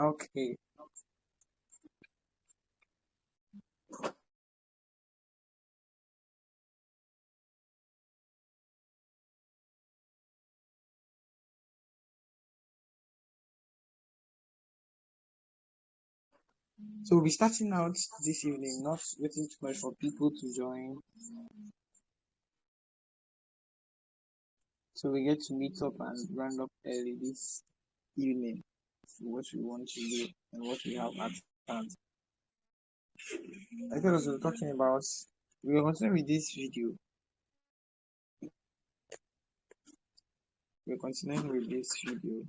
Okay, so we'll be starting out this evening, not waiting too much for people to join. So we get to meet up and round up early this evening for what we want to do and what we have at hand. I thought we were talking about, we will continue with this video. We're continuing with this video.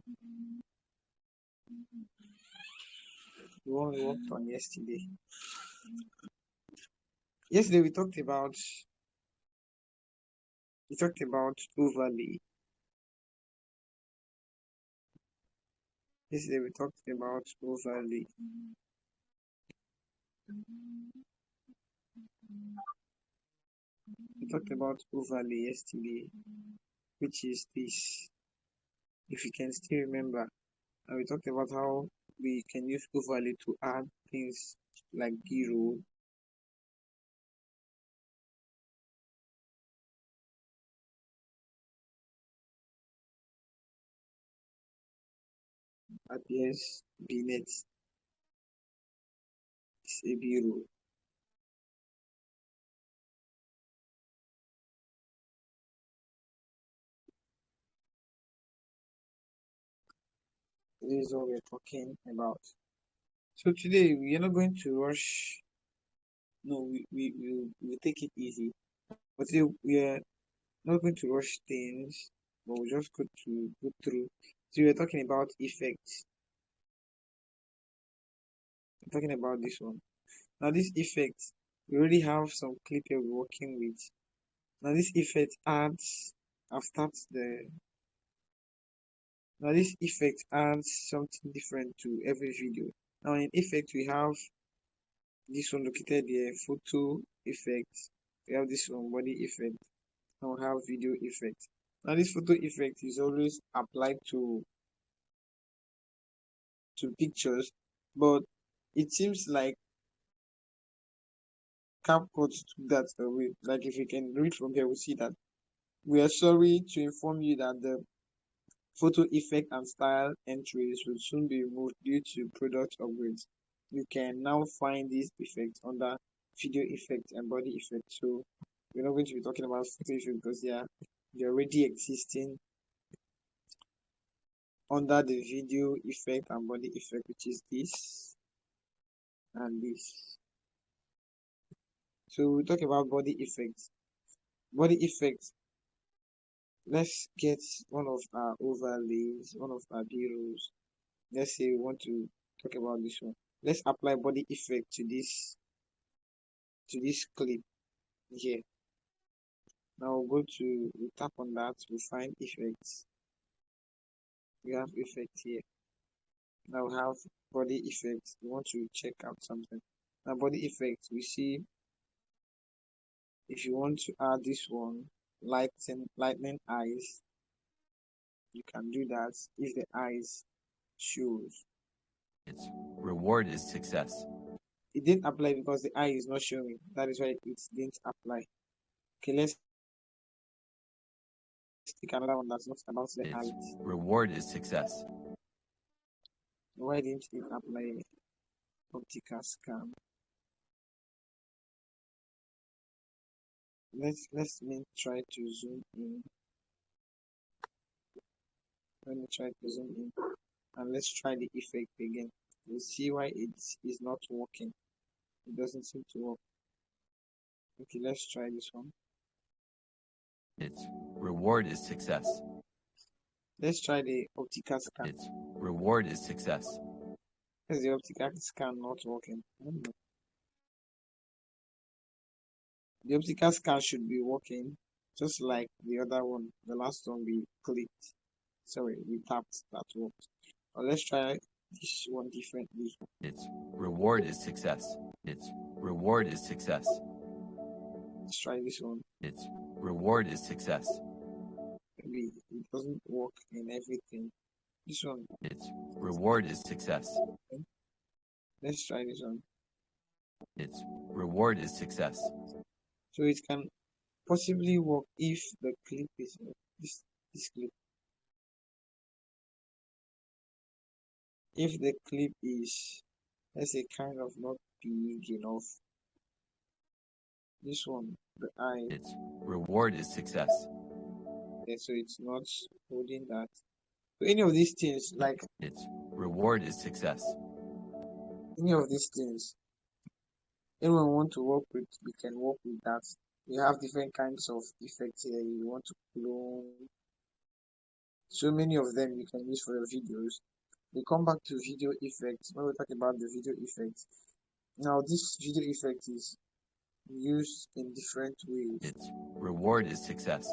The one we worked on yesterday. Yesterday we talked about overlay. Yesterday we talked about overlay. We talked about overlay yesterday, which is this. If you can still remember, and we talked about how we can use overlay to add things like B-roll, appears, B-net is a B-roll. This is what we're talking about. So today we are not going to rush. No, we'll take it easy. But today we are not going to rush things, but we're just going to go through. So we're talking about effects. We're talking about this one. Now this effect, we already have some clip here we're working with. Now this effect adds, I've started the, now this effect adds something different to every video. Now in effect we have this one located here, photo effect. We have this one, body effect. Now we have video effect. Now this photo effect is always applied to pictures, but it seems like CapCut took that away. Like if you can read from here, we see that we are sorry to inform you that the photo effect and style entries will soon be removed due to product upgrades. You can now find these effects under video effect and body effect. So we're not going to be talking about photo effect because they're already existing under the video effect and body effect, which is this and this. So we talk about body effects. Body effects. Let's get one of our overlays, one of our B-rolls. Let's say we want to talk about this one. Let's apply body effect to this clip here. Now we'll we tap on that, we find effects. We have effect here. Now we have body effect. We want to check out something. Now body effect, we see if you want to add this one, lightning eyes, you can do that if the eyes shows. Its reward is success. It didn't apply because the eye is not showing. That is why it didn't apply. Okay, let's take another one that's not about the eye. Its reward is success. Why didn't it apply optical scan? Let's try to zoom in. Let me try to zoom in and let's try the effect again. We'll see why it is not working. It doesn't seem to work. Okay, let's try this one. Its reward is success. Let's try the optical scan. Its reward is success. Is the optical scan not working? The optical scan should be working just like the other one, the last one we clicked. Sorry, we tapped, that worked. But let's try this one differently. Its reward is success. Its reward is success. Let's try this one. Its reward is success. Maybe it doesn't work in everything. This one. Its reward is success. Let's try this one. Its reward is success. So it can possibly work if the clip is this clip. If the clip is, let's say, kind of not big enough. This one, the eye. Its reward is success. Okay, so it's not holding that. So any of these things, like Its reward is success. any of these things, anyone want to work with, we can work with that. We have different kinds of effects here. You want to clone. So many of them you can use for your videos. We come back to video effects. When we talk about the video effects, now this video effect is used in different ways. Its reward is success.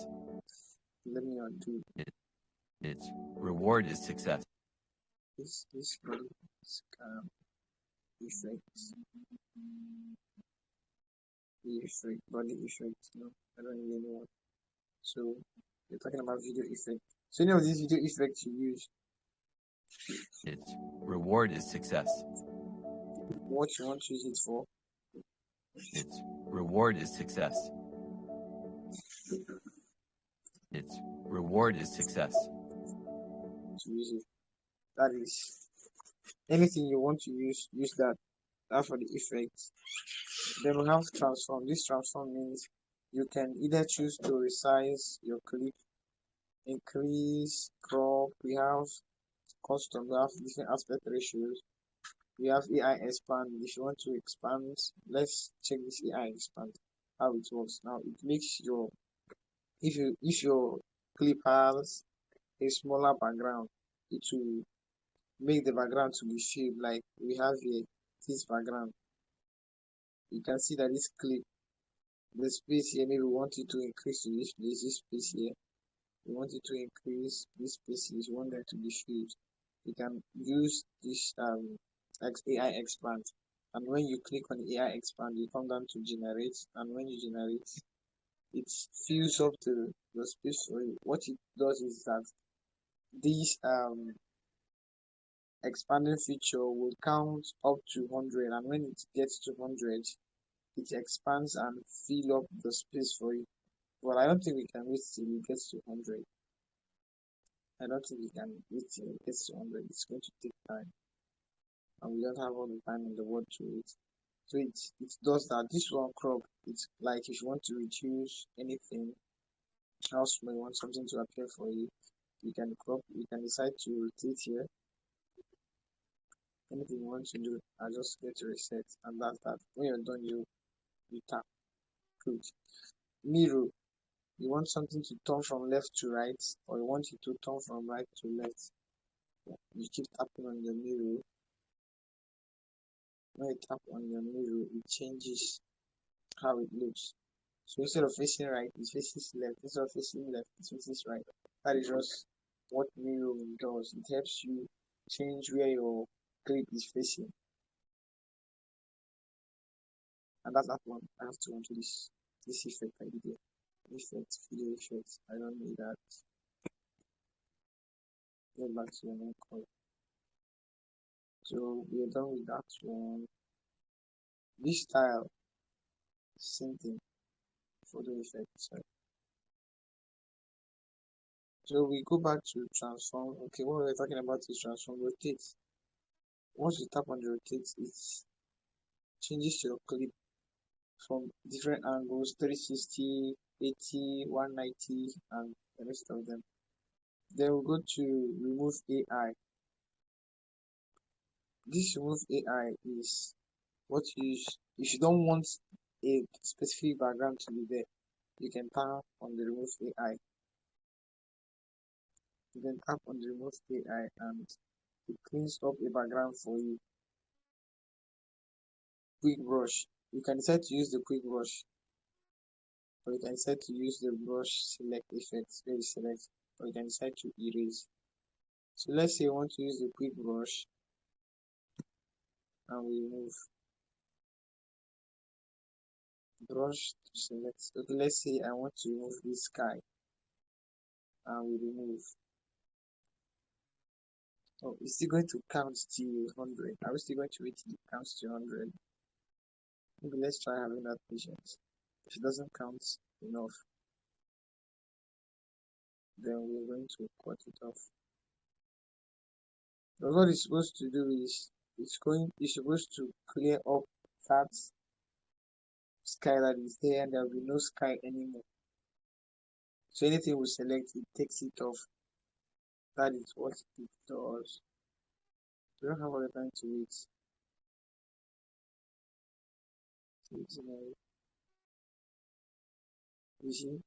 Let me undo Its reward is success. this body effects. The effect, body effect. No, I don't really know what. So we're talking about video effect. So any of these video effects you use, Its reward is success. what you want to use it for. Its reward is success. Its reward is success. To use it. That is anything you want to use that. That's for the effects. Then we have transform. This transform means you can either choose to resize your clip, increase, crop. We have custom. We have different aspect ratios. We have AI expand. If you want to expand, let's check this AI expand, how it works. Now it makes your, if your clip has a smaller background, it will make the background to be filled like we have here. This background, you can see that this clip, the space here, maybe we want it to increase to this place, this space here. We want it to increase this spaces, we want them to be filled. You can use this AI expand, and when you click on the AI expand, you come down to generate, and when you generate, it fills up the space for you. What it does is that this expanding feature will count up to 100, and when it gets to 100, it expands and fill up the space for you. Well, I don't think we can wait till it gets to 100. I don't think we can wait till it gets to 100. It's going to take time, and we don't have all the time in the world to wait. So it does that. This one crop, it's like if you want to reduce anything, how small you want something to appear for you, you can crop. You can decide to rotate here. Anything you want to do, I just get to reset, and that's that. When you're done, you tap. Good. Mirror. You want something to turn from left to right, or you want it to turn from right to left. You keep tapping on the mirror. When you tap on your mirror, it changes how it looks. So instead of facing right, it faces left. Instead of facing left, it faces right. That is just what mirroring does. It helps you change where your clip is facing. And that's that one. I have to undo this effect I did here. Effect, video effect. I don't need that. Go back to your main call. So we are done with that one. This style, same thing. Photo effect. Sorry. So we go back to transform. Okay, what we're talking about is transform rotate. Once you tap on the rotate, it changes your clip from different angles, 360, 80, 190, and the rest of them. Then we'll go to remove AI. This remove AI is what you use if you don't want a specific background to be there. You can tap on the remove AI. You can tap on the remove AI and it cleans up a background for you. Quick brush. You can decide to use the quick brush, or you can decide to use the brush select effects where you select, or you can decide to erase. So let's say you want to use the quick brush and we remove brush to select. Okay, let's say I want to remove this sky and we remove. Oh, it's still going to count till 100. Are we still going to wait till it counts to 100? Maybe let's try having that patience. If it doesn't count enough, then we're going to cut it off. But what it's supposed to do is it's supposed to clear up that sky that is there, and there will be no sky anymore. So anything we select, it takes it off. That is what it does. We don't have all the time to wait. You see,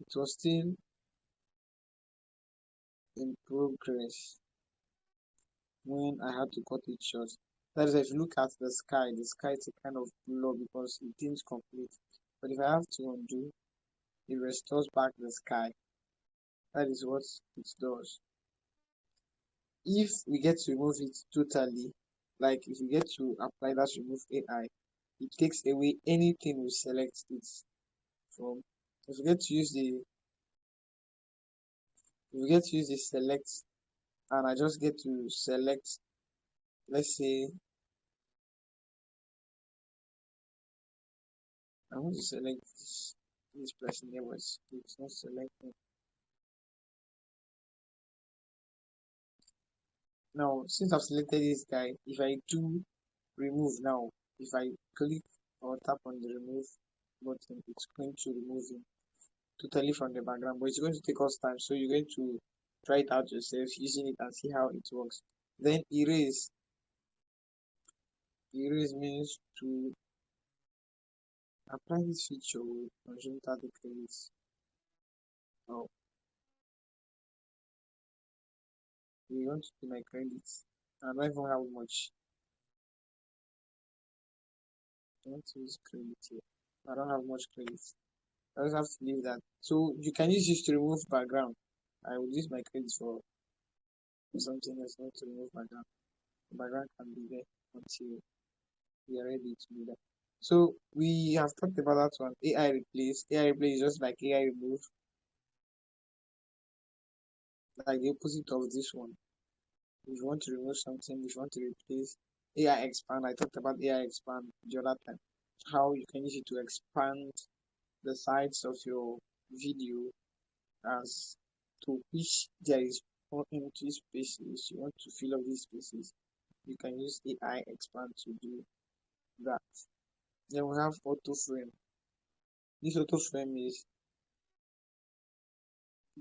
it was still in progress when I had to cut it short. That is, if you look at the sky is a kind of blur because it didn't complete. But if I have to undo, it restores back the sky. That is what it does. If we get to remove it totally, like if we get to apply that remove AI, it takes away anything we select it from. If we get to use the select, and I just get to select, let's say I want to select this person here, but it's not selecting. Now, since I've selected this guy, if I do remove now, if I click or tap on the remove button, it's going to remove him totally from the background, but it's going to take us time. So you're going to try it out yourself using it and see how it works. Then erase. Erase means to apply this feature with consume 30 credits. Oh, we want to see my credits. I don't even have much. I want to use credit here. I don't have much credits. I just have to leave that. So you can use this to remove background. I will use my credits for something else, not to remove background. The background can be there until we are ready to do that. So we have talked about that one. AI replace. AI replace is just like AI remove, like the opposite of this one. If you want to remove something, if you want to replace, AI expand. I talked about AI expand the other time. How you can use it to expand the size of your video as to which there is more empty spaces. You want to fill up these spaces. You can use AI expand to do that. Then we have auto frame. This auto frame is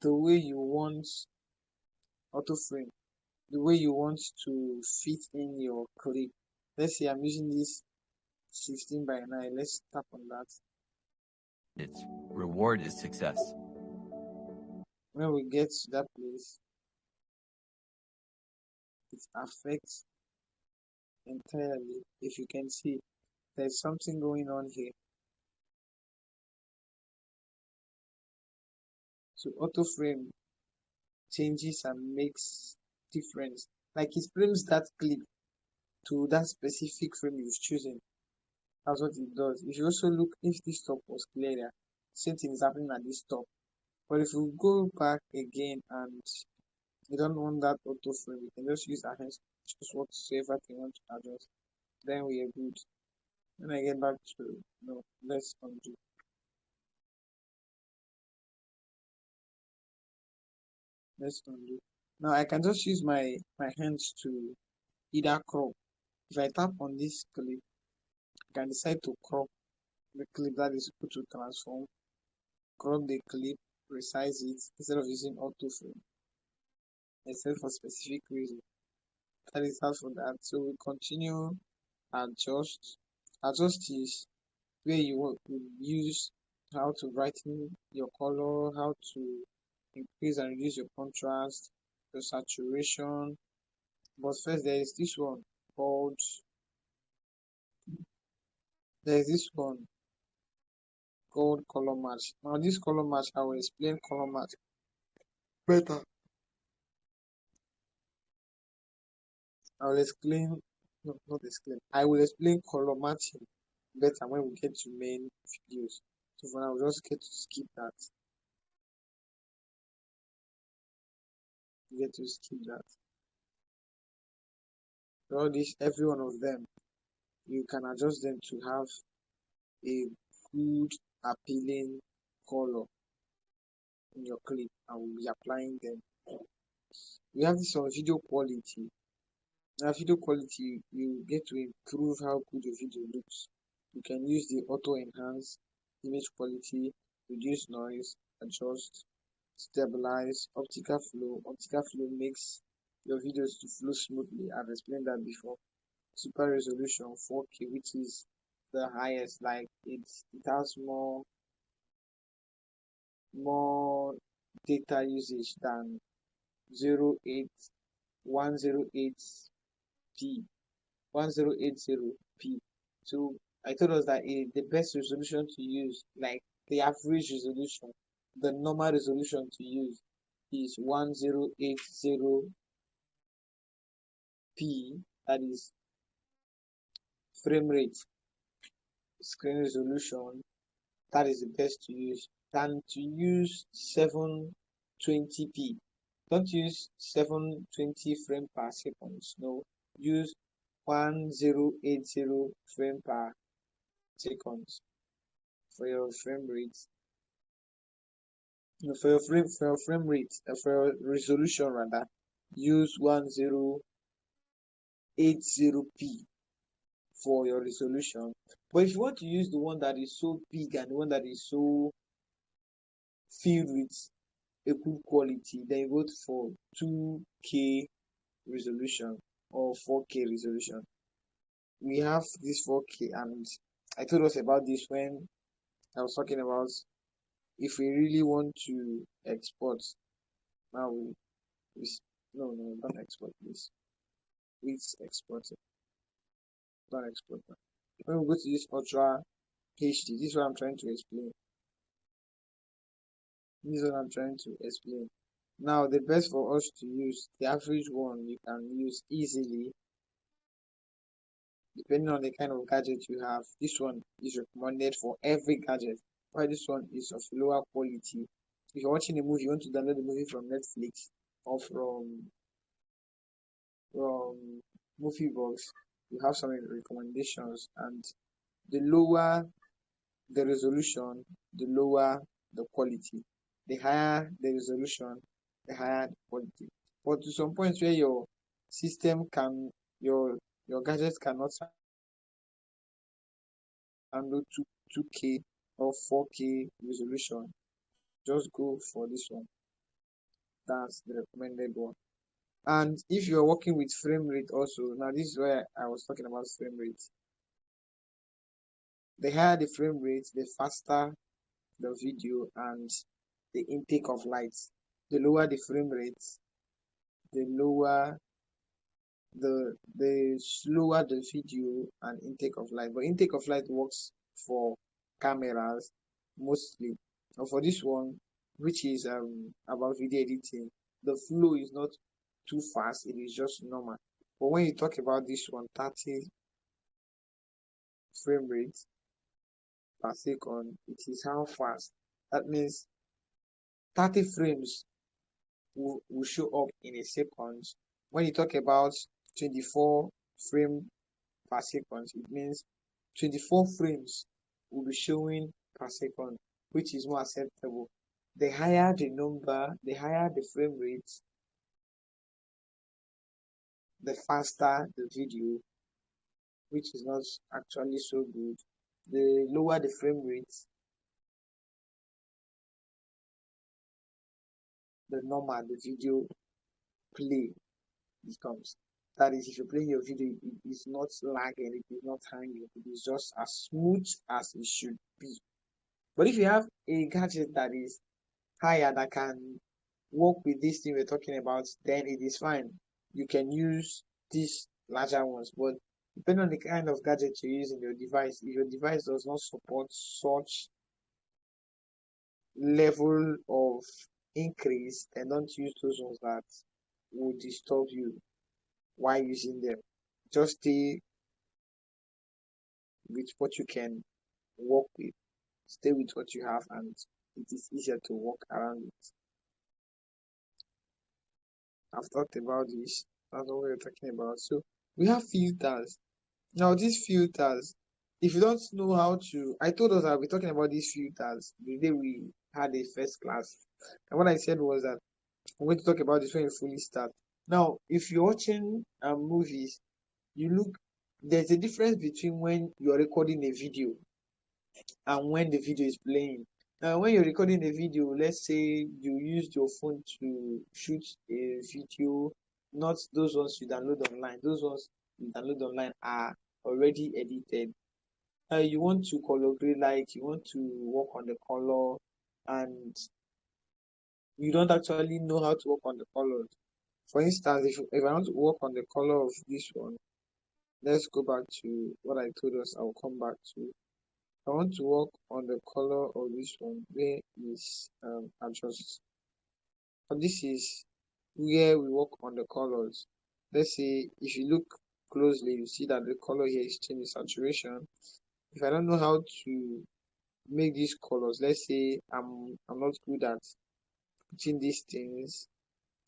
the way you want auto frame, the way you want to fit in your clip. Let's say I'm using this 16:9. Let's tap on that. Its reward is success. When we get to that place, it affects entirely. If you can see, there's something going on here. So auto frame changes and makes difference. Like it frames that clip to that specific frame you've chosen. That's what it does. If you also look, if this top was clearer, same thing is happening at this top. But if you go back again and you don't want that auto frame, you can just use our hands, choose whatsoever you want to adjust. Then we are good. When I get back to no, let's undo. Let's undo. Now I can just use my hands to either crop. If I tap on this clip, I can decide to crop the clip that is equal to transform, crop the clip, resize it instead of using auto frame, except for specific reason. That is how for that. So we continue adjust. Adjust is where you want to use how to brighten your color, how to increase and reduce your contrast, your saturation. But first there is this one called there is this one called color match. Now this color match, I will explain color match better. I will explain no, not explain. I will explain color matching better when we get to main videos. So for now, we'll just get to skip that. Get to skip that. all these, every one of them, you can adjust them to have a good, appealing color in your clip, and we'll be applying them. We have this on video quality. Now, video quality, you get to improve how good your video looks. You can use the auto enhance image quality, reduce noise, adjust, stabilize, optical flow. Optical flow makes your videos to flow smoothly. I've explained that before. Super resolution 4K, which is the highest. Like it has more data usage than 08108p 1080p. So I told us that the best resolution to use, like the average resolution, the normal resolution to use is 1080p, that is frame rate, screen resolution, that is the best to use, than to use 720p. Don't use 720 frame per second. No, use 1080 frame per second for your frame rate. No, for your frame rate, for your resolution rather, use 1080p for your resolution. But if you want to use the one that is so big and the one that is so filled with a good quality, then you go for 2K resolution or 4K resolution. We have this 4K, and I told us about this when I was talking about if we really want to export. Now no, don't export this. Please export it. Don't export that. When we go to this Ultra HD, this is what I'm trying to explain. Now, the best for us to use, the average one you can use easily, depending on the kind of gadget you have. This one is recommended for every gadget, while this one is of lower quality. If you're watching a movie, you want to download the movie from Netflix or from Moviebox, you have some recommendations, and the lower the resolution, the lower the quality. The higher the resolution, the higher the quality. But to some point where your system your gadget cannot handle 2K or 4K resolution, just go for this one. That's the recommended one. And if you're working with frame rate also, now this is where I was talking about frame rate. The higher the frame rate, the faster the video and the intake of light. The lower the frame rate, the slower the video and intake of light. But intake of light works for cameras mostly. But for this one, which is about video editing, the flow is not too fast, it is just normal. But when you talk about this one, 30 frame rate per second, it is how fast. That means 30 frames will show up in a second. When you talk about 24 frame per second, it means 24 frames will be showing per second, which is more acceptable. The higher the number, the higher the frame rate, the faster the video, which is not actually so good. The lower the frame rate, the normal the video play becomes. That is, if you play your video, it is not lagging, it is not hanging, it is just as smooth as it should be. But if you have a gadget that is higher, that can work with this thing we're talking about, then it is fine. You can use these larger ones. But depending on the kind of gadget you use in your device, if your device does not support such level of increase, then don't use those ones that will disturb you while using them. Just stay with what you can work with. Stay with what you have, and it is easier to work around it. I've talked about this. That's what we're talking about. So We have filters. Now these filters, if you don't know how to, I told us I'll be talking about these filters the day we had a first class. And what I said was that I'm going to talk about this when you fully start. Now, if you're watching movies, you look, there's a difference between when you're recording a video and when the video is playing. Now, when you're recording a video, let's say you used your phone to shoot a video, not those ones you download online. Those ones you download online are already edited. You want to color grade, like you want to work on the color, and you don't actually know how to work on the colors. For instance, if I want to work on the color of this one, let's go back to what I told us. I'll come back to. I want to work on the color of this one. Where is adjust? And this is where we work on the colors. Let's say if you look closely, you see that the color here is changing saturation. If I don't know how to make these colors, let's say I'm not good at putting these things,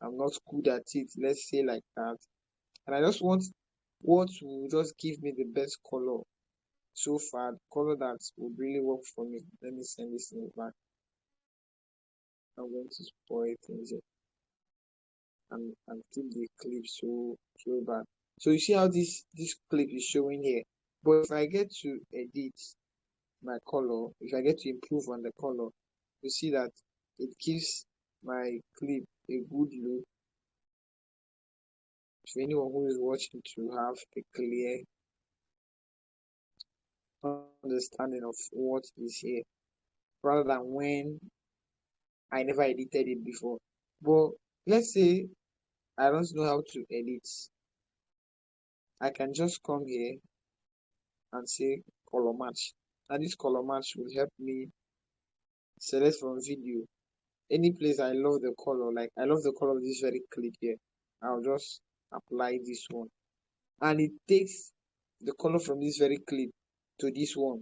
I'm not good at it, let's say like that. And I just want what will just give me the best color so far, the color that would really work for me. Let me send this thing back. I'm going to spoil things here and keep the clip so bad. So you see how this clip is showing here. But if I get to edit my color, if I get to improve on the color, you see that it gives my clip a good look for anyone who is watching to have a clear understanding of what is here, rather than when I never edited it before. But let's say I don't know how to edit. I can just come here and say color match. And this color match will help me select from video any place I love the color. Like I love the color of this very clip here. I'll just apply this one. And it takes the color from this very clip to this one.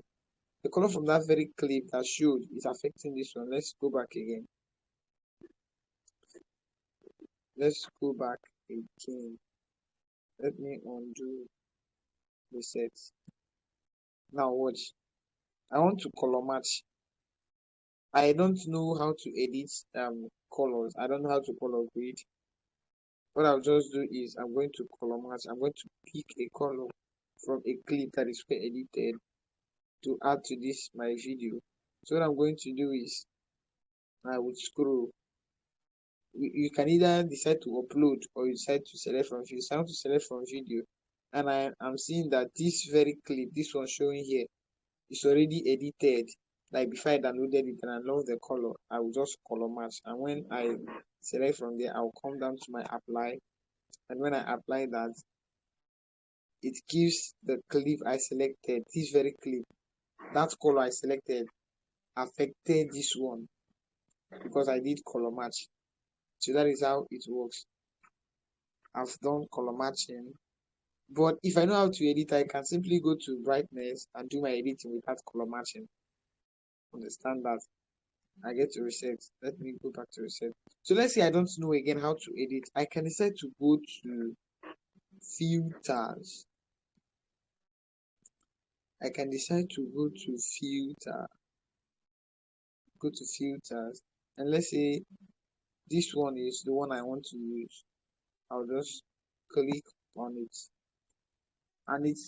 The color from that very clip that showed is affecting this one. Let's go back again. Let's go back again. Let me undo the set. Now watch. I want to color match. I don't know how to edit colors. I don't know how to color grade. What I'll just do is I'm going to color match. I'm going to pick a color from a clip that is edited to add to this my video. So what I'm going to do is I would scroll. You can either decide to upload or you decide to select from video. So I want to select from video, and I'm seeing that this very clip, this one showing here, is already edited. Like before I downloaded it and I love the color, I will just color match. And when I select from there, I'll come down to my apply. And when I apply that, it gives the clip I selected, this very clip, that color I selected affected this one because I did color match. So that is how it works. I've done color matching. But if I know how to edit, I can simply go to brightness and do my editing without color matching. Understand that? I get to reset. Let me go back to reset. So let's say I don't know again how to edit. I can decide to go to filters. I can decide to go to filters, and let's say this one is the one I want to use. I'll just click on it, and it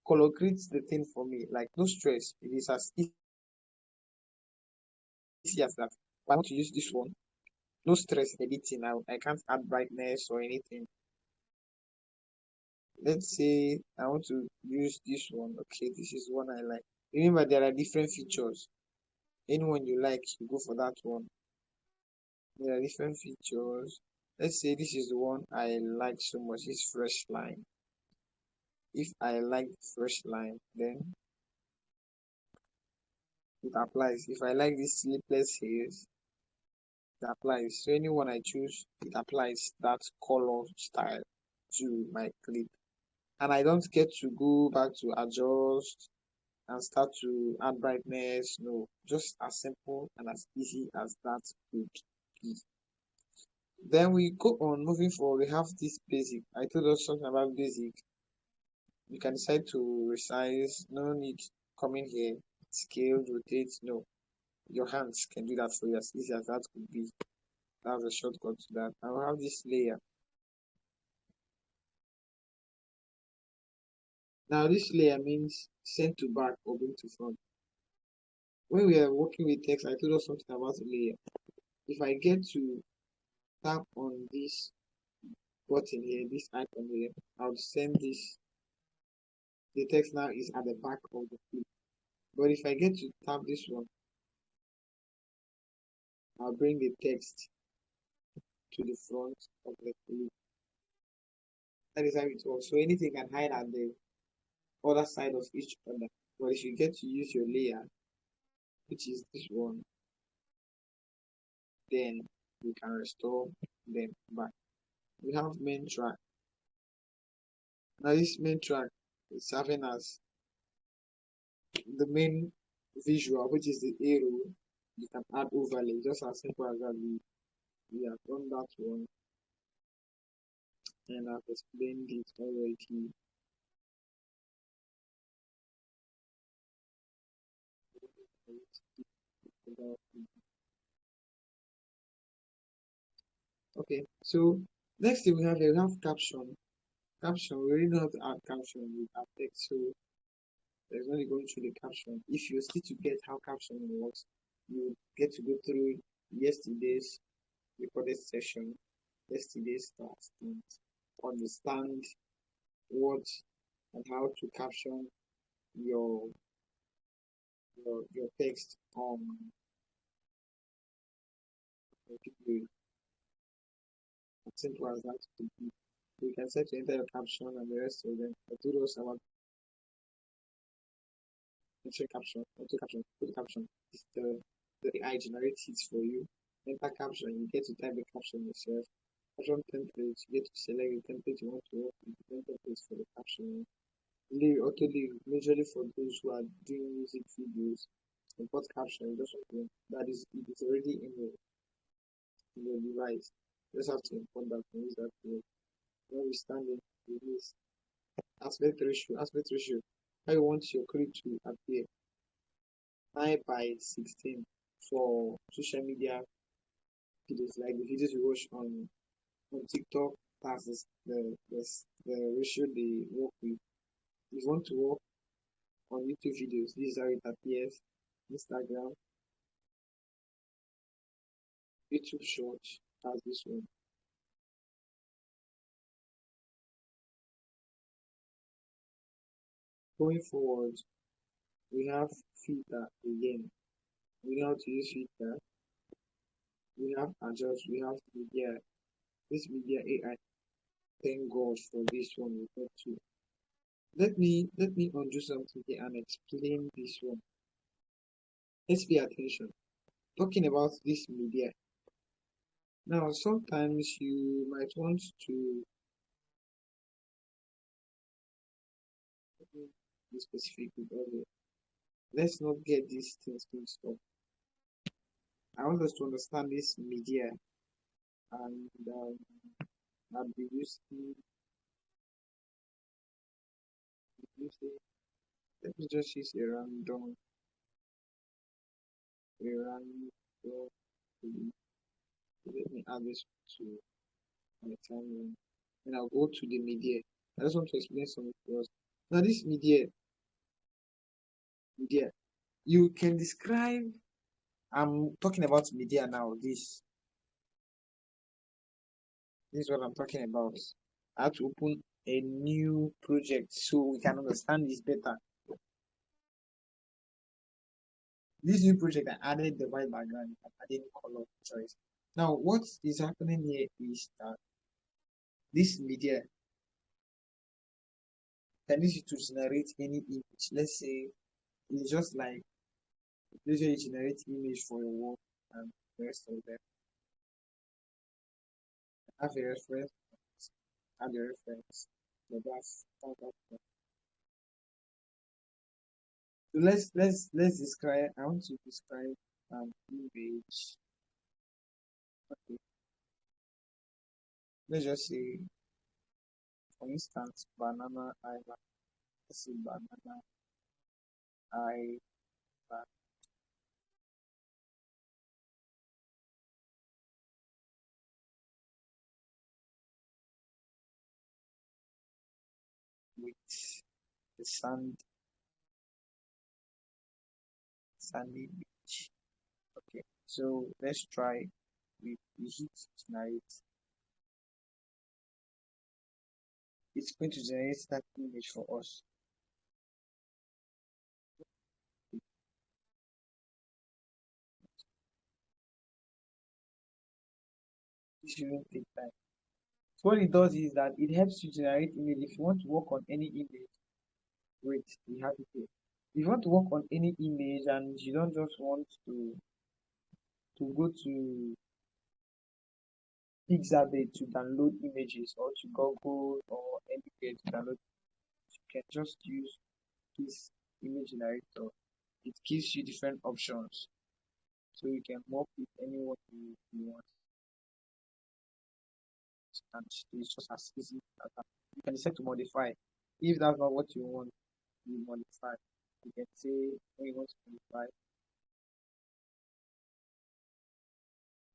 color grades the thing for me. Like no stress. It is as easy as that. I want to use this one. No stress editing. I can't add brightness or anything. Let's say I want to use this one. Okay, this is one I like. Remember, there are different features. Anyone you like, you go for that one. There are different features. Let's say this is the one I like so much. This fresh line. If I like fresh line, then it applies. If I like this sleepless hairs, it applies. So anyone I choose, it applies that color style to my clip. And I don't get to go back to adjust and start to add brightness. No, just as simple and as easy as that could be. Then we go on moving forward. We have this basic. I told us something about basic. You can decide to resize. No need coming here, scale, rotate. No, your hands can do that for you as easy as that could be. That's a shortcut to that. I'll have this layer. Now this layer means send to back or bring to front. When we are working with text, I told us something about a layer. If I get to tap on this button here, this icon here, I'll send this. The text now is at the back of the clip. But if I get to tap this one, I'll bring the text to the front of the clip. That is how it works. So anything can hide at the other side of each other. But if you get to use your layer, which is this one, then you can restore them back. We have main track. Now this main track is serving as the main visual, which is the arrow. You can add overlay, just as simple as that. We have done that one, and I've explained it already. Okay, so next thing we have caption. Caption, we already know how to add caption with our text, so there's no need going through the caption. If you still to get how caption works, you get to go through yesterday's recorded session, yesterday's task, and understand what and how to caption your your text on video. As simple as that could be. You can set to enter your caption and the rest of them. I do those about enter caption, put the caption. It's the AI generates it for you. Enter caption, you get to type the caption yourself. Caption template, you get to select the template you want to work with, the template for the caption. Leave, auto leave, majorly for those who are doing music videos. Import caption, just something that is it is already in your device. You just have to import that and use that to notwithstanding release. Aspect ratio. How you want your clip to appear. 9:16 for social media videos, like the videos you watch on TikTok. That's the ratio they work with. If you want to work on YouTube videos, this is how it appears. Instagram, YouTube Shorts has this one. Going forward, we have filter again. We know how to use filter. We have adjust. We have media. This media AI. Thank God for this one. We got to. Let me undo something here and explain this one. Let's pay attention. Talking about this media. Now, sometimes you might want to be specific with audio. Let's not get these things mixed up. I want us to understand this media, and I'll be using. Let me just use a random. Let me add this to my timeline, and I'll go to the media. I just want to explain something to us. Now, this media, you can describe. I'm talking about media now. This is what I'm talking about. I have to open a new project so we can understand this better. This new project, I added the white background, I added color choice. Now, what is happening here is that this media can use it to generate any image. Let's say it's just like usually generate image for your work and the rest of them. Have a reference, add a reference. So that's that. So let's describe. I want to describe an image. Okay. Let's just say, for instance, Banana Island. let's say banana, I, with the sandy beach. Okay, so let's try. We hit generate. It's going to generate that image for us. This shouldn't take time. So what it does is that it helps you generate image. If you want to work on any image, wait, we have it here. If you want to work on any image and you don't just want to go to Pixabay to download images or to Google or anywhere to download, you can just use this image generator. It gives you different options, so you can work with anyone you want, and it's just as easy as that. You can decide to modify. If that's not what you want, you modify. You can say when you want to modify,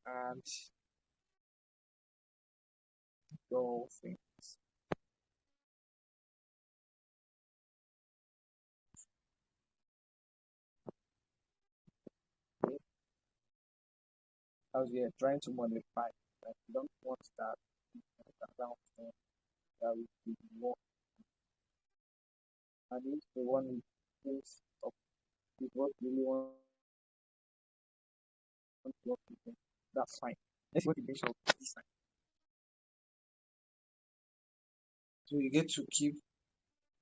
and your thing. Okay? As we are trying to modify, like you don't want that background thing that will be more, and if the one with things of is what you really want to work with them, that's fine. Let's work with things of this time. So you get to keep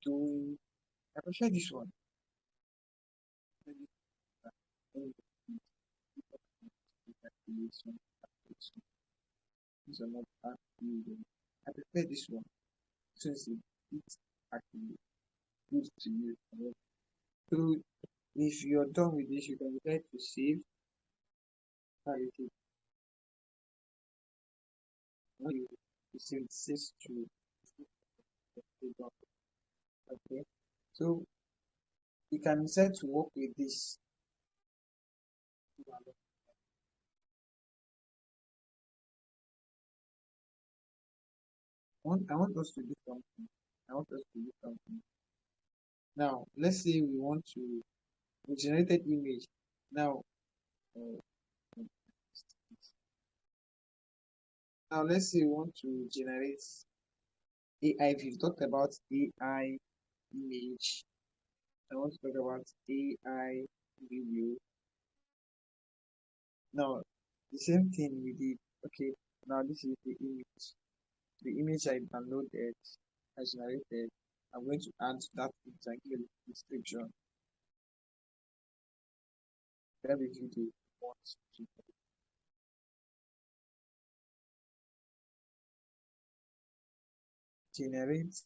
doing. I prefer this one. Maybe that. Maybe that is one. These are not actually. I prefer this one since it's actually good to use. So if you're done with this, you can decide to save. How you take now you save this to okay. So you can decide to work with this. I want us to do something. I want us to do something. Now, let's say we want to we generated image. Now, uh, now let's say we want to generate AI. We've talked about AI image. I want to talk about AI video. Now, the same thing we did. Okay, now this is the image. The image I downloaded, I generated. I'm going to add that image and give a description. Every video wants to generate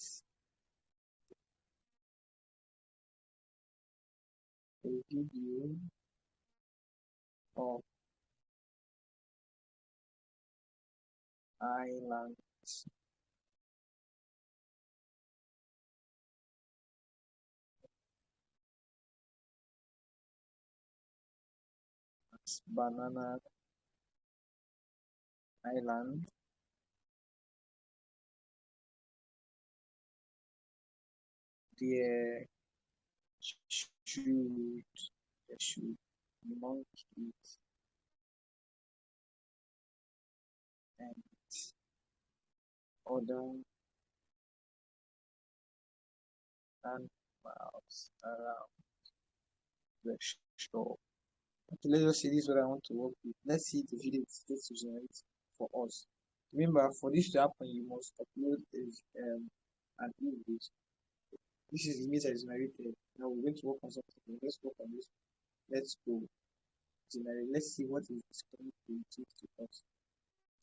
a video of islands. Banana Island. There should there should monkeys and other animals around the shore. Okay, let's just say this is what I want to work with. Let's see the video it's going to generate for us. Remember, for this to happen, you must upload an image. This is the image that is generated. Now we're going to work on something. Let's work on this. Let's go generate. Let's see what is going to give to us.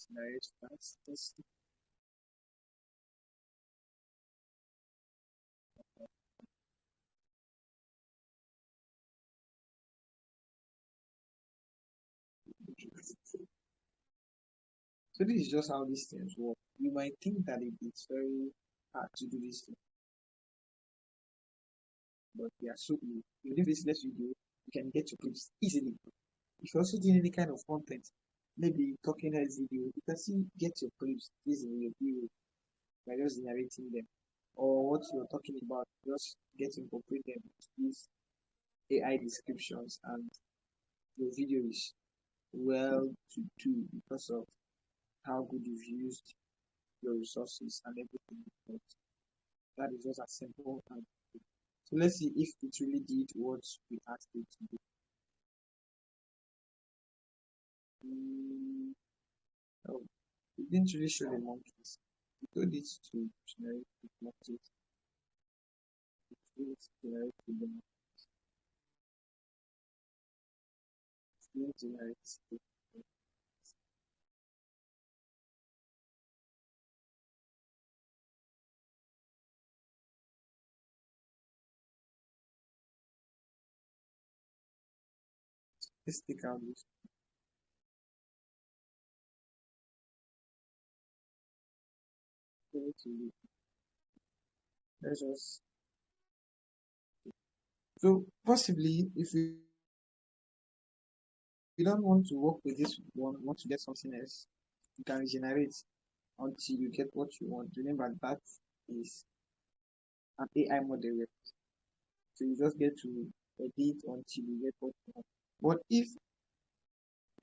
Generate fast. Let's see. So this is just how these things work. You might think that it is very hard to do this thing. but they are so new. Even if it's less video, you can get your clips easily. If you're also doing any kind of content, maybe talking heads video, you can still get your clips easily by just narrating them. Or what you're talking about, just get to incorporate them into these AI descriptions, and your video is well to do because of how good you've used your resources and everything. But that is just as simple as so let's see if it really did what we asked it to do. Oh, it didn't really show the monkeys. We told it to generate the monkeys. It didn't generate the monkeys. It didn't generate the let's take out this. Let's just so possibly if you don't want to work with this one, want to get something else, you can regenerate until you get what you want. Remember that is an AI model. So you just get to edit until you get what you want. But if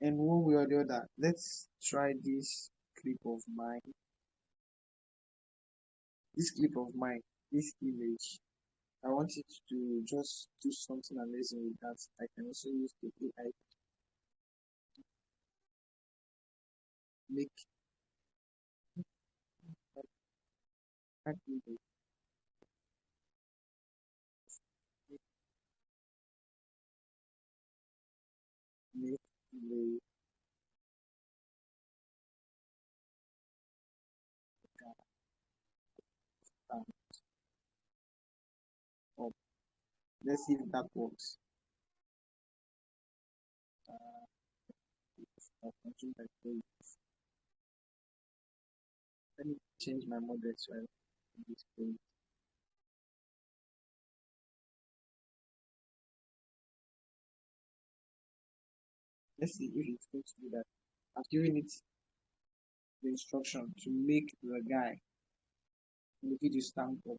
in one way or the other, let's try this clip of mine. This clip of mine, this image. I want it to just do something amazing with that. I can also use the AI to make that image make the stand up. Let's see if that works. I'll continue by saying, let me change my model so I can display. Let's see if it's going to do that. I've given it the instruction to make the guy in the video stand up.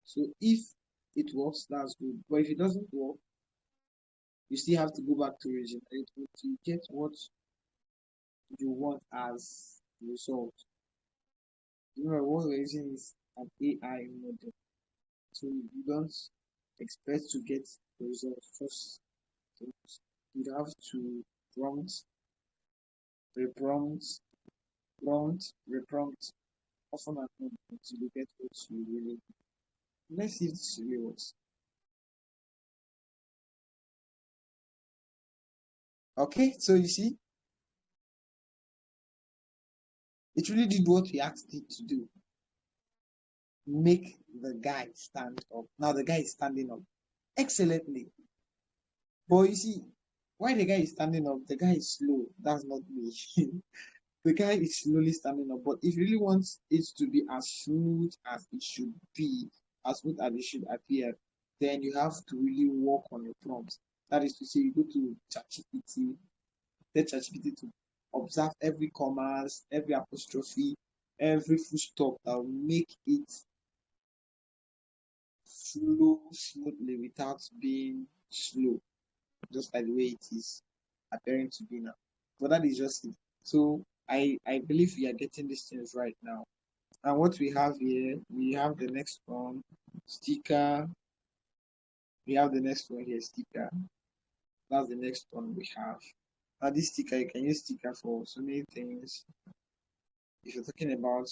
So if it works, that's good. But if it doesn't work, you still have to go back to regenerate to get what you want as result. Remember, what we're using is an AI model, so you don't expect to get the result first. You have to prompt, reprompt, prompt, reprompt, often and on until you get what you really need. Let's see if this really works. Okay, so you see, it really did what we asked it to do. Make the guy stand up. Now the guy is standing up excellently. But you see, why the guy is standing up, the guy is slow. That's not me. The guy is slowly standing up. But if you really want it to be as smooth as it should be, as smooth as it should appear, then you have to really work on your prompts. That is to say, you go to ChatGPT, tell ChatGPT to observe every commas, every apostrophe, every full stop that will make it flow smoothly without being slow, just like the way it is appearing to be now. But that is just it. So I believe we are getting these things right now. And what we have here, we have the next one, sticker. We have the next one here, sticker. That's the next one we have. Now this sticker, you can use sticker for so many things. If you're talking about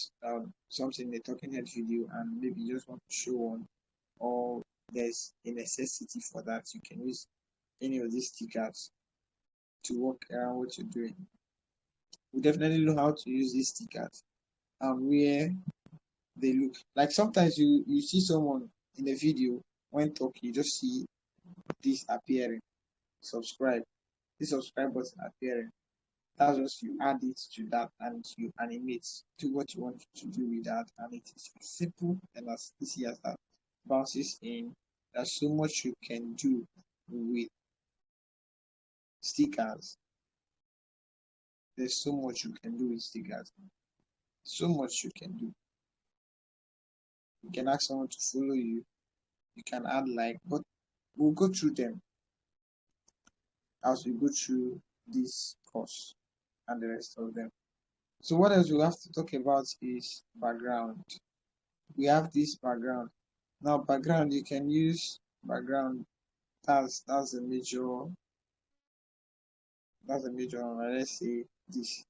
something in a talking head video and maybe you just want to show one, or there's a necessity for that, you can use any of these stickers to work around what you're doing. We definitely know how to use these stickers and where they look. Like sometimes you see someone in a video when talking, you just see this appearing, subscribe, this subscribe button appearing. That's just you add it to that and you animate, do what you want to do with that, and it is as simple and as easy as that. Bounces in, There's so much you can do with stickers. There's so much you can do with stickers. So much you can do. You can ask someone to follow you. You can add like, but we'll go through them as we go through this course and the rest of them. So what else we have to talk about is background. We have this background. Now background, you can use background. That's a major one. Let's say this.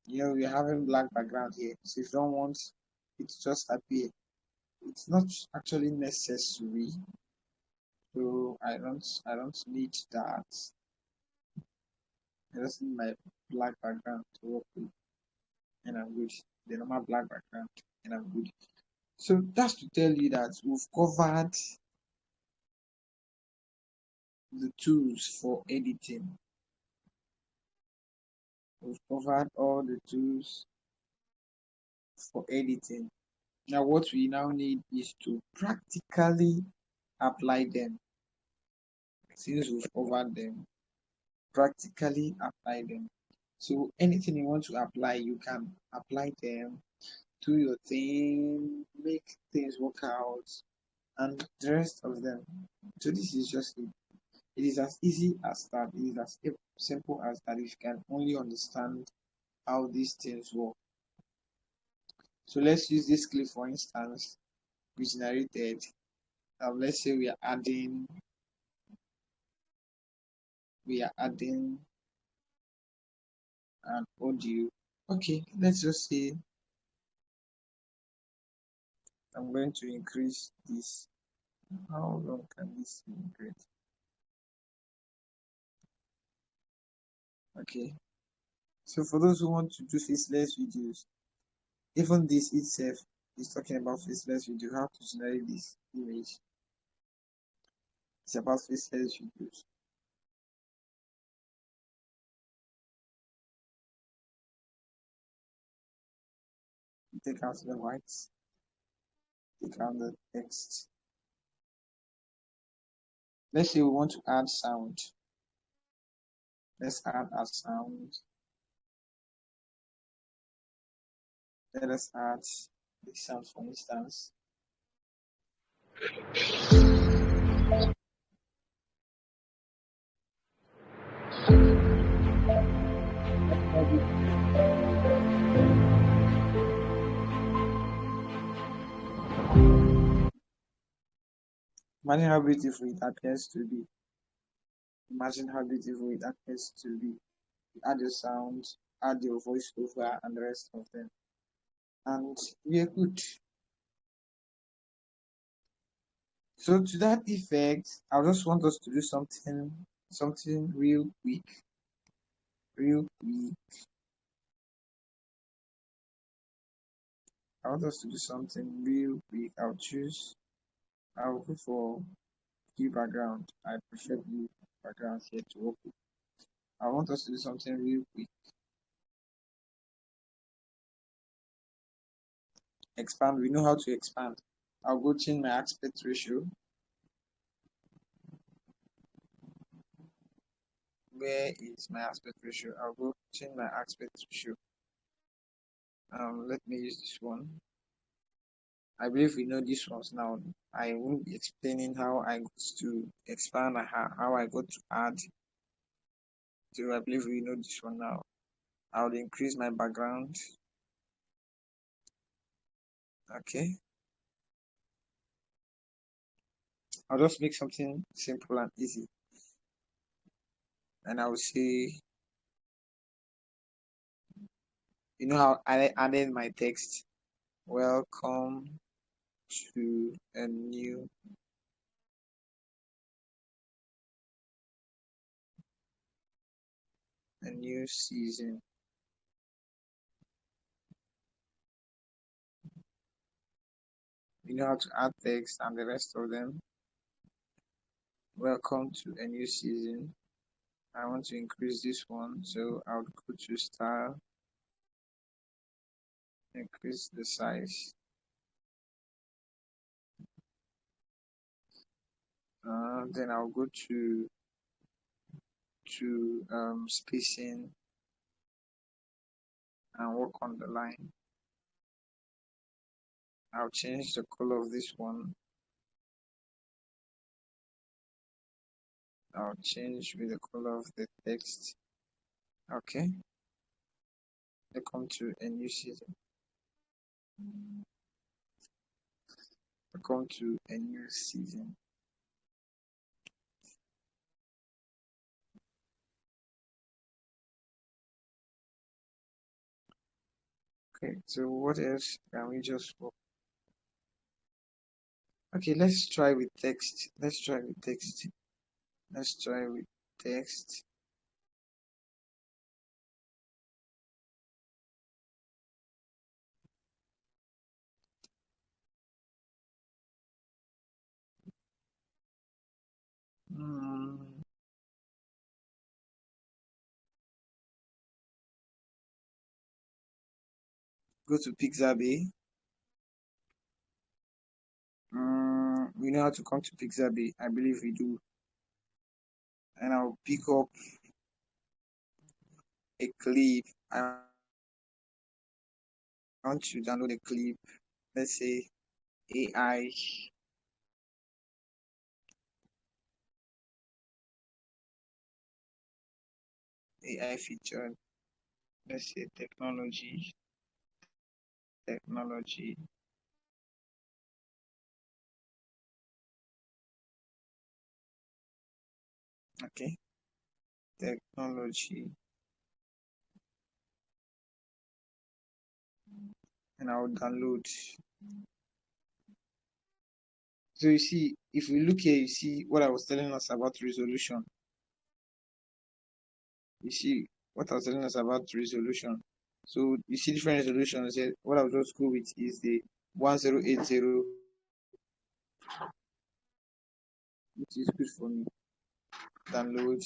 We're having black background here. So if you don't want it to just appear, it's not actually necessary. So I don't need that. I just need my black background to work with, and I'm good. The normal black background, and I'm good. So that's to tell you that we've covered the tools for editing. We've covered all the tools for editing. Now what we now need is to practically apply them. Since we've covered them, practically apply them. So anything you want to apply, you can apply them, do your thing, make things work out, and the rest of them. So this is just it. It is as easy as that. It is as simple as that. If you can only understand how these things work. So let's use this clip for instance, which narrated. Let's say we are adding an audio. Okay, let's just say I'm going to increase this. How long can this increase? Okay, so for those who want to do faceless videos, even this itself is talking about faceless video. How to generate this image. It's about faceless videos. Take out the whites, take out the text. Let's say we want to add sound. Let's add a sound. Let us add the sound for instance. Imagine how beautiful it appears to be. Imagine how beautiful it appears to be. You add your sound, add your voiceover, and the rest of them. And we are good. So to that effect, I just want us to do something real quick. I want us to do something real quick. I'll go for blue background. I prefer blue background here to work with. I want us to do something real quick. Expand. We know how to expand. I'll go change my aspect ratio. Where is my aspect ratio? I'll go change my aspect ratio. Let me use this one. I believe we know these ones now. I won't be explaining how I got to expand and how I got to add. So I believe we know this one now. I'll increase my background. Okay. I'll just make something simple and easy. And I will say, you know how I added my text. Welcome to a new season. You know how to add text and the rest of them. Welcome to a new season. I want to increase this one, so I'll go to style, increase the size. Then I'll go to spacing and work on the line. I'll change the color of this one. I'll change with the color of the text. Okay. I come to a new season. I come to a new season. Okay, so what else can we just work? Okay, let's try with text. Let's try with text. Let's try with text. Go to Pixabay. We know how to come to Pixabay. I believe we do. And I'll pick up a clip. I want to download a clip. Let's say AI featured. Let's say technology. Okay, technology. And I'll download. So you see, if we look here, you see what I was telling us about resolution. You see what I was telling us about resolution. So you see different resolutions here. What I'll just go with is the 1080, which is good for me. Download.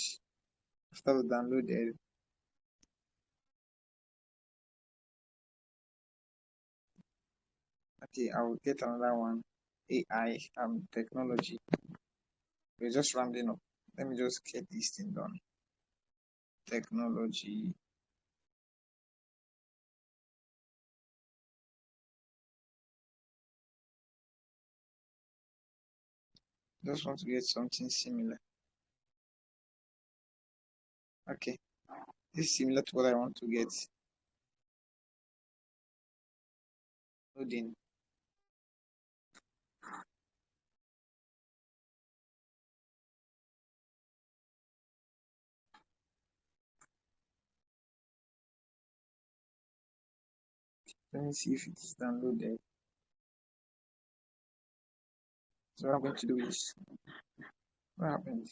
After we downloaded, okay, I will get another one. AI technology. We're just rounding up. Let me just get this thing done. Technology. Just want to get something similar. Okay, this is similar to what I want to get. Loading. Let me see if it is downloaded. So what I'm going to do is, what happened?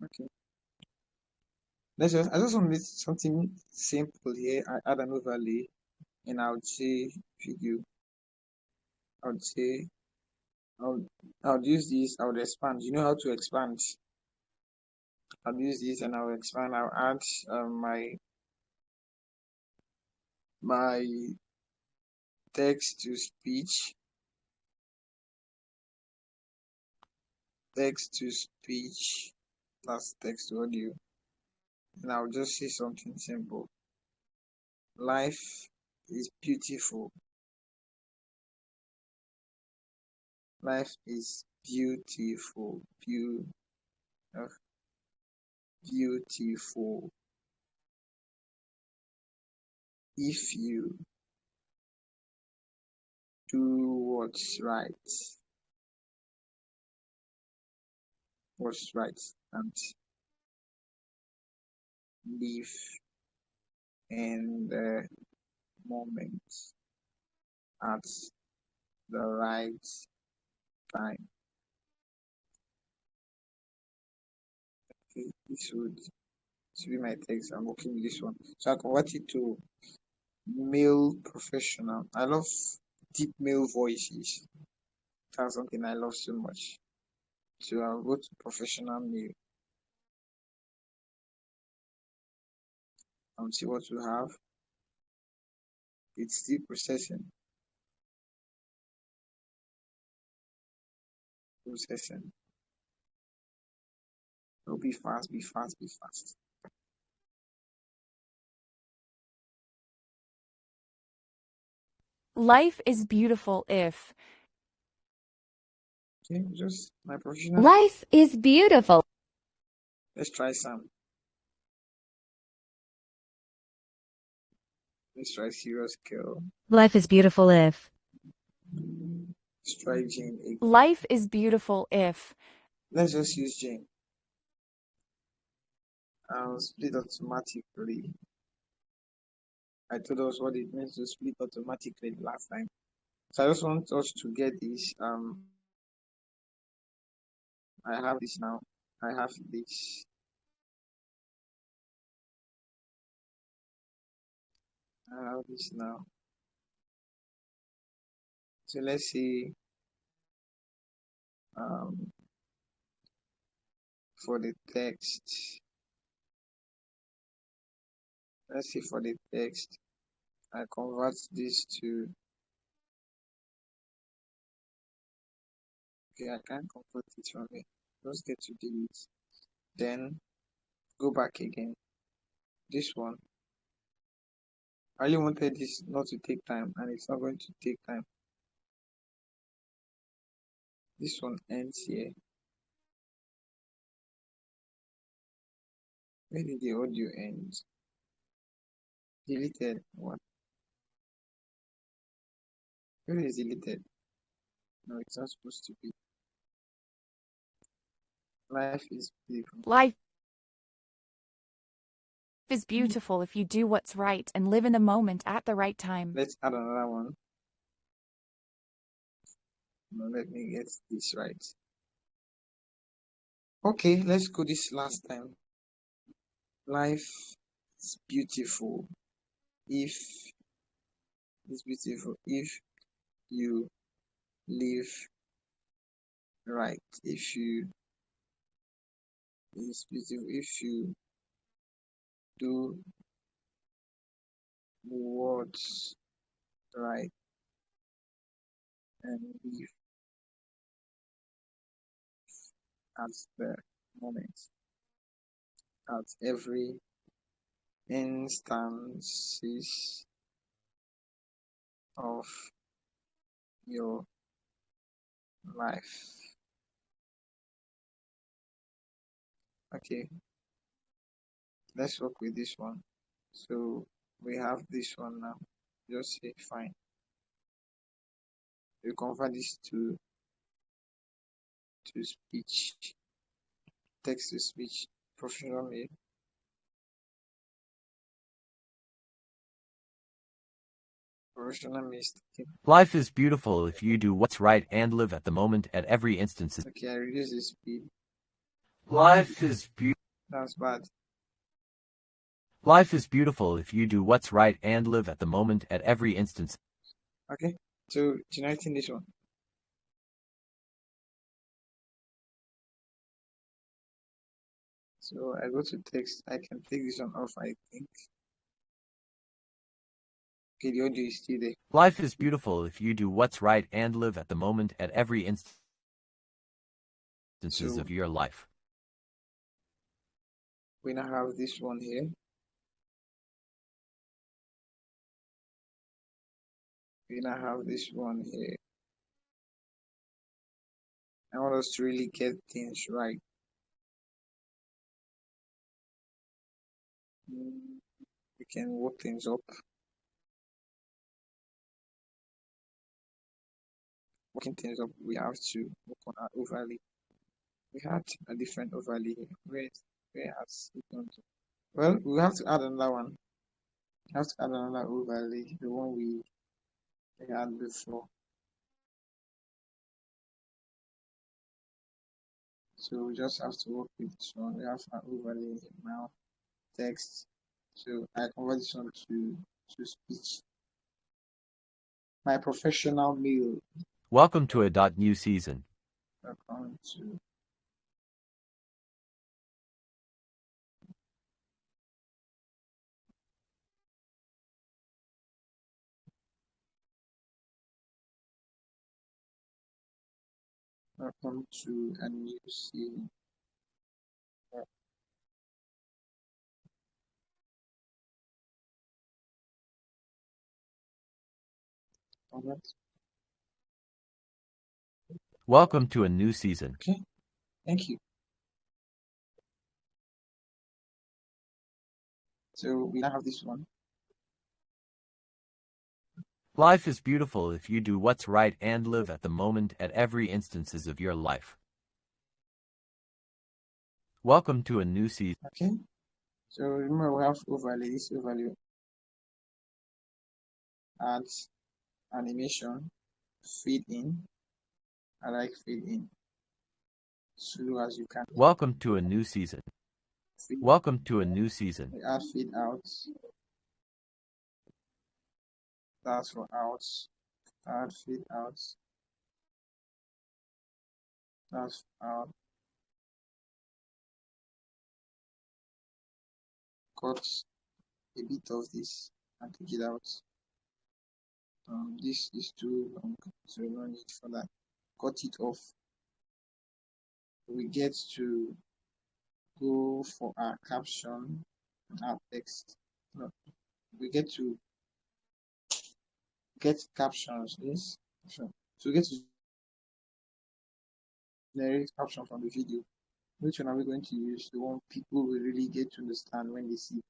Okay. I just want to do something simple here. I add an overlay and I would say video. I would say I would use this, I would expand. You know how to expand. I'll use this and I'll expand. I'll add my text to speech, plus text to audio. And I'll just say something simple. Life is beautiful. Life is beautiful. Beautiful. If you do what's right, and live in the moment at the right time. Okay, this would be my text. I'm working with this one. So I convert it to male professional. I love deep male voices. That's something I love so much. So I'll go to professional male and see what we have. It's still processing. Processing. Oh, be fast, be fast, be fast. Life is beautiful if. Okay, just my professional. Life is beautiful. Let's try some. Let's try serious kill. Life is beautiful if. Let's try Jane again. Life is beautiful if. Let's just use Jane. I'll split automatically. I told us what it means to split automatically last time. So I just want us to get this. I have this now. I have this. I have this now. So let's see. For the text. Let's see for the text. I convert this to. Okay, I can't convert it from here. Just get to delete. Then go back again. This one. I really wanted this not to take time, and it's not going to take time. This one ends here. Where did the audio end? Deleted. What? Where is deleted? No, it's not supposed to be. Life is beautiful. Life is beautiful if you do what's right and live in the moment at the right time. Let's add another one. No, let me get this right. Okay, let's go this last time. Life is beautiful if you live right. It's beautiful if you do what's right and live at the moment, at every instances of your life. Okay, let's work with this one. So we have this one now. Just say fine. You convert this to speech, text to speech, professional mail. Professional mistake. Life is beautiful if you do what's right and live at the moment at every instance. Okay, I reduce the speed. Life is beautiful. That's bad. Life is beautiful if you do what's right and live at the moment at every instance. Okay, so generating this one. So I go to text. I can take this one off, I think. Okay, the audio is still there. Life is beautiful if you do what's right and live at the moment at every instances of your life. We now have this one here. We now have this one here. I want us to really get things right. We can work things up. Working things up, we have to work on our overlay. We had a different overlay here. Where has it gone to? Well, we have to add another one. We have to add another overlay, the one we had before. So we just have to work with this one. We have an overlay now, text. So I convert this one to speech. My professional mail. Welcome to a new season. Welcome to Welcome to a new season. Alright. Welcome to a new season. Okay, thank you. So we now have this one. Life is beautiful if you do what's right and live at the moment at every instances of your life. Welcome to a new season. Okay. So remember we have overlay, this overlay adds animation, feed in. I like feed in. Slow as you can. Welcome to a new season. Feed, Welcome to a new season. we add feed out. That's for out. Add feed out. That's out. Cut a bit of this and take it out. This is too long, so no need for that. Cut it off. We get to go for our caption and our text. No, we get to get captions. Yes, sure. So we get to generate caption from the video. Which one are we going to use? The one people will really get to understand when they see.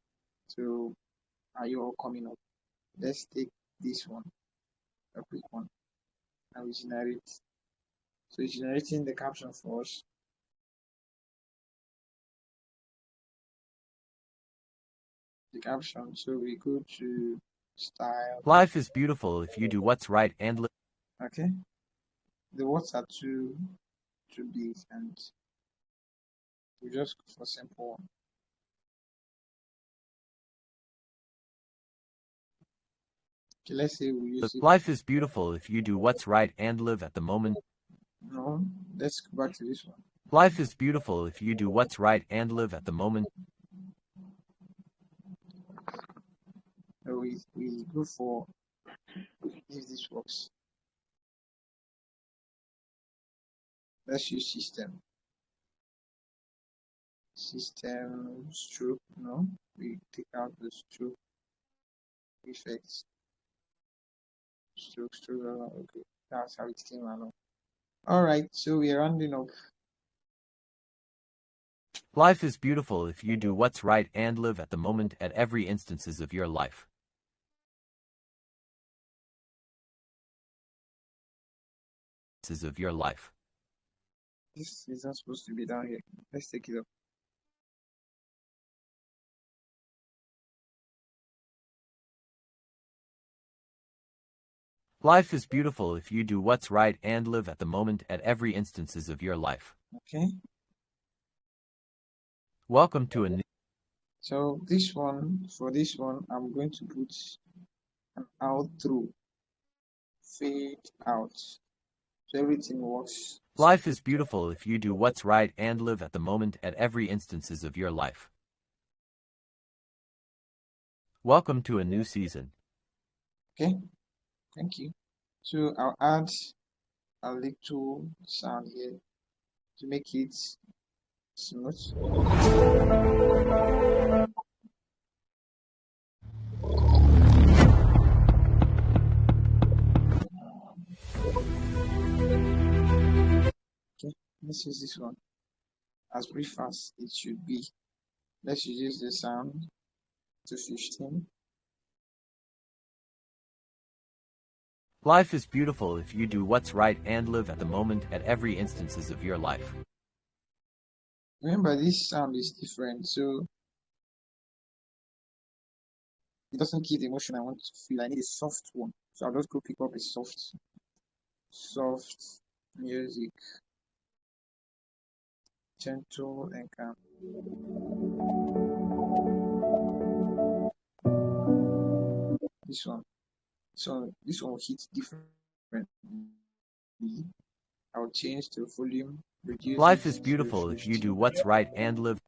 So are you all coming up? Let's take this one, a quick one, and we generate. So it's generating the caption for us. The caption. So we go to style. Life is beautiful if you do what's right and live. Okay. The words are too big, and we just go for simple one. Okay, let's say we use it. Life is beautiful if you do what's right and live at the moment. No, let's go back to this one. Life is beautiful if you do what's right and live at the moment. So we go for if this works. Let's use system. System stroke. No, we take out the stroke effects. Stroke. Okay, that's how it came along. All right, so we're rounding up. Life is beautiful if you do what's right and live at the moment at every instances of your life. Of your life. This is not supposed to be down here. Let's take it up. Life is beautiful if you do what's right and live at the moment at every instances of your life. Okay. Welcome to a new. So this one, for this one, I'm going to put an outro. Fade out. So everything works. Life is beautiful if you do what's right and live at the moment at every instances of your life. Welcome to a new season. Okay, thank you. So I'll add a little sound here to make it smooth. Okay, let's use this one as brief as it should be. Let's use the sound to 15. Life is beautiful if you do what's right and live at the moment at every instances of your life. Remember, this sound is different, so it doesn't give the emotion I want to feel. I need a soft one. So I'll just go pick up a soft music. Gentle and calm. This one. So this one will hit differently. I'll change the volume. Reduce Life it is to beautiful if you 50. do what's right and live.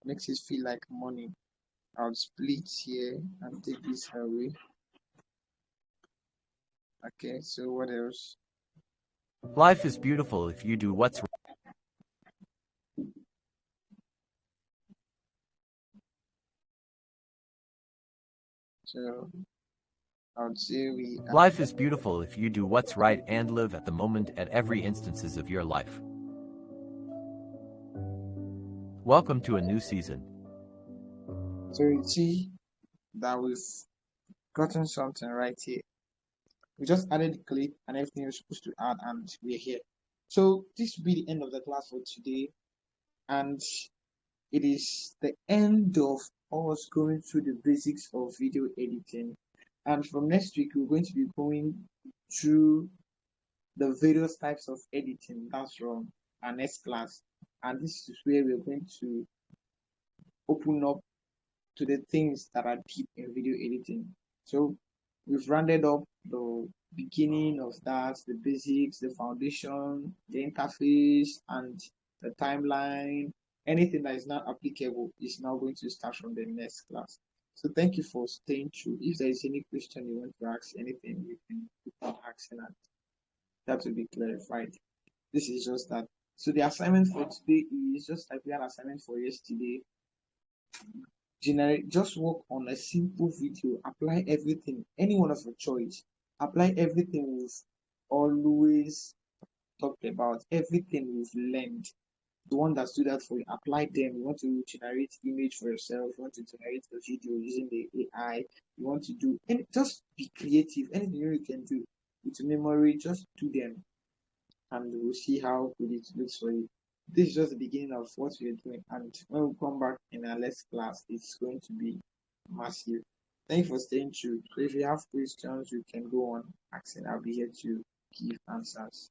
Makes it feel like money. I'll split here and take this away. Okay, so what else? Life is beautiful if you do what's right. So I would say we are. Life is beautiful if you do what's right and live at the moment at every instances of your life. Welcome to a new season. So you see that we've gotten something right here. We just added the clip and everything you're supposed to add, and we're here. So this will be the end of the class for today, and it is the end of us going through the basics of video editing. And from next week, we're going to be going through the various types of editing. That's from our next class. And this is where we're going to open up to the things that are deep in video editing. So we've rounded up the beginning of that, the basics, the foundation, the interface, and the timeline. Anything that is not applicable is now going to start from the next class. So thank you for staying true. If there is any question you want to ask, anything you can keep on asking, and that will be clarified. This is just that. So the assignment for today is just like we had assignment for yesterday. Just work on a simple video, apply everything, any one of your choice, apply everything we've always talked about, everything we've learned. The one that stood out for you, apply them. You want to generate image for yourself, you want to generate a video using the AI, you want to do, and just be creative. Anything you can do with memory, just do them, and we'll see how good it looks for you. This is just the beginning of what we're doing, and when we come back in our next class, it's going to be massive. Thank you for staying true. So if you have questions, you can go on asking. I'll be here to give answers.